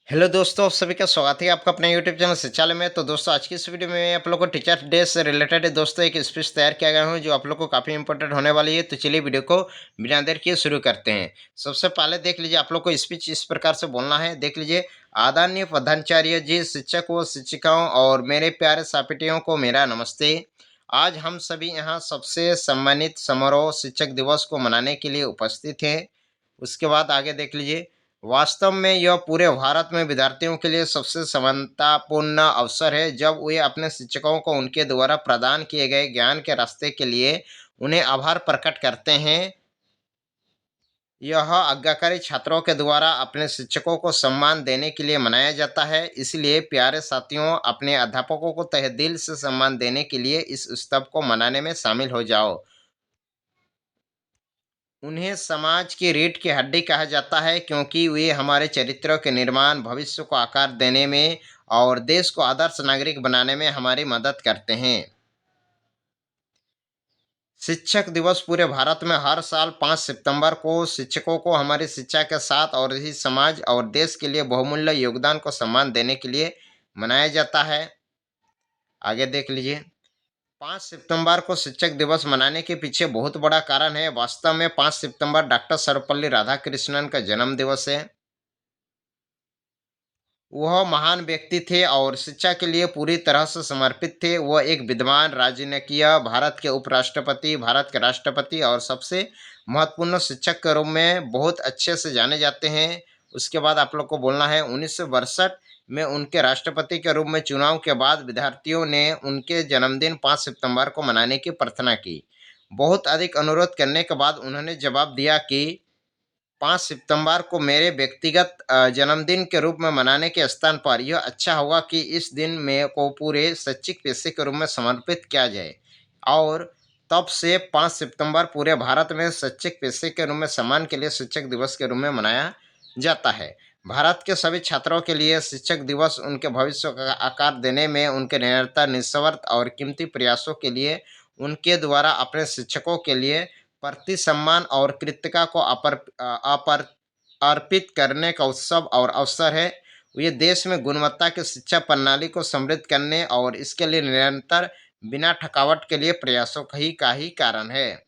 Hello दोस्तों, आप सभी का स्वागत है आपका अपने यूट्यूब चैनल शिक्षालय में। तो दोस्तों, आज की इस वीडियो में आप लोग को टीचर्स डे से रिलेटेड दोस्तों एक स्पीच तैयार किया गया हूँ जो आप लोग को काफ़ी इंपॉर्टेंट होने वाली है। तो चलिए वीडियो को बिना देर किए शुरू करते हैं। सबसे पहले देख लीजिए, आप लोग को स्पीच इस प्रकार से बोलना है। देख लीजिए, आदरणीय प्रधानाचार्य जी, शिक्षक व शिक्षिकाओं और मेरे प्यारे साथीओं को मेरा नमस्ते। आज हम सभी यहाँ सबसे सम्मानित समारोह शिक्षक दिवस को मनाने के लिए उपस्थित हैं। उसके बाद आगे देख लीजिए, वास्तव में यह पूरे भारत में विद्यार्थियों के लिए सबसे समानतापूर्ण अवसर है जब वे अपने शिक्षकों को उनके द्वारा प्रदान किए गए ज्ञान के रास्ते के लिए उन्हें आभार प्रकट करते हैं। यह आज्ञाकारी छात्रों के द्वारा अपने शिक्षकों को सम्मान देने के लिए मनाया जाता है। इसलिए प्यारे साथियों, अपने अध्यापकों को तहे दिल से सम्मान देने के लिए इस उत्सव को मनाने में शामिल हो जाओ। उन्हें समाज की रीढ़ की हड्डी कहा जाता है क्योंकि वे हमारे चरित्र के निर्माण, भविष्य को आकार देने में और देश को आदर्श नागरिक बनाने में हमारी मदद करते हैं। शिक्षक दिवस पूरे भारत में हर साल 5 सितंबर को शिक्षकों को हमारी शिक्षा के साथ और ही समाज और देश के लिए बहुमूल्य योगदान को सम्मान देने के लिए मनाया जाता है। आगे देख लीजिए, 5 सितंबर को शिक्षक दिवस मनाने के पीछे बहुत बड़ा कारण है। वास्तव में 5 सितंबर डॉक्टर सर्वपल्ली राधाकृष्णन का जन्म दिवस है। वह महान व्यक्ति थे और शिक्षा के लिए पूरी तरह से समर्पित थे। वह एक विद्वान, राजनयिक, भारत के उपराष्ट्रपति, भारत के राष्ट्रपति और सबसे महत्वपूर्ण शिक्षक के रूप में बहुत अच्छे से जाने जाते हैं। उसके बाद आप लोग को बोलना है, 1962 में उनके राष्ट्रपति के रूप में चुनाव के बाद विद्यार्थियों ने उनके जन्मदिन 5 सितंबर को मनाने की प्रार्थना की। बहुत अधिक अनुरोध करने के बाद उन्होंने जवाब दिया कि 5 सितंबर को मेरे व्यक्तिगत जन्मदिन के रूप में मनाने के स्थान पर यह अच्छा होगा कि इस दिन में को पूरे शैक्षिक पेशे के रूप में समर्पित किया जाए। और तब से 5 सितंबर पूरे भारत में शैक्षिक पेशे के रूप में सम्मान के लिए शिक्षक दिवस के रूप में मनाया जाता है। भारत के सभी छात्रों के लिए शिक्षक दिवस उनके भविष्य का आकार देने में उनके निरंतर, निस्वार्थ और कीमती प्रयासों के लिए उनके द्वारा अपने शिक्षकों के लिए प्रति सम्मान और कृतज्ञता को अर्पित करने का उत्सव और अवसर है। ये देश में गुणवत्ता की शिक्षा प्रणाली को समृद्ध करने और इसके लिए निरंतर बिना थकावट के लिए प्रयासों का ही कारण है।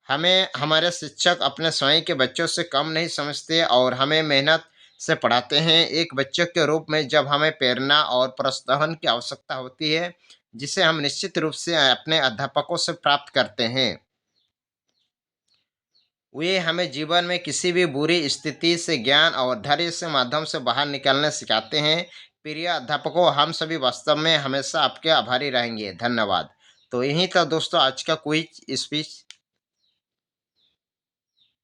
हमें हमारे शिक्षक अपने स्वयं के बच्चों से कम नहीं समझते और हमें मेहनत से पढ़ाते हैं। एक बच्चे के रूप में जब हमें प्रेरणा और प्रोत्साहन की आवश्यकता होती है, जिसे हम निश्चित रूप से अपने अध्यापकों से प्राप्त करते हैं। वे हमें जीवन में किसी भी बुरी स्थिति से ज्ञान और धैर्य से माध्यम से बाहर निकलना सिखाते हैं। प्रिय अध्यापकों, हम सभी वास्तव में हमेशा आपके आभारी रहेंगे। धन्यवाद। तो यही था दोस्तों आज का क्विज स्पीच।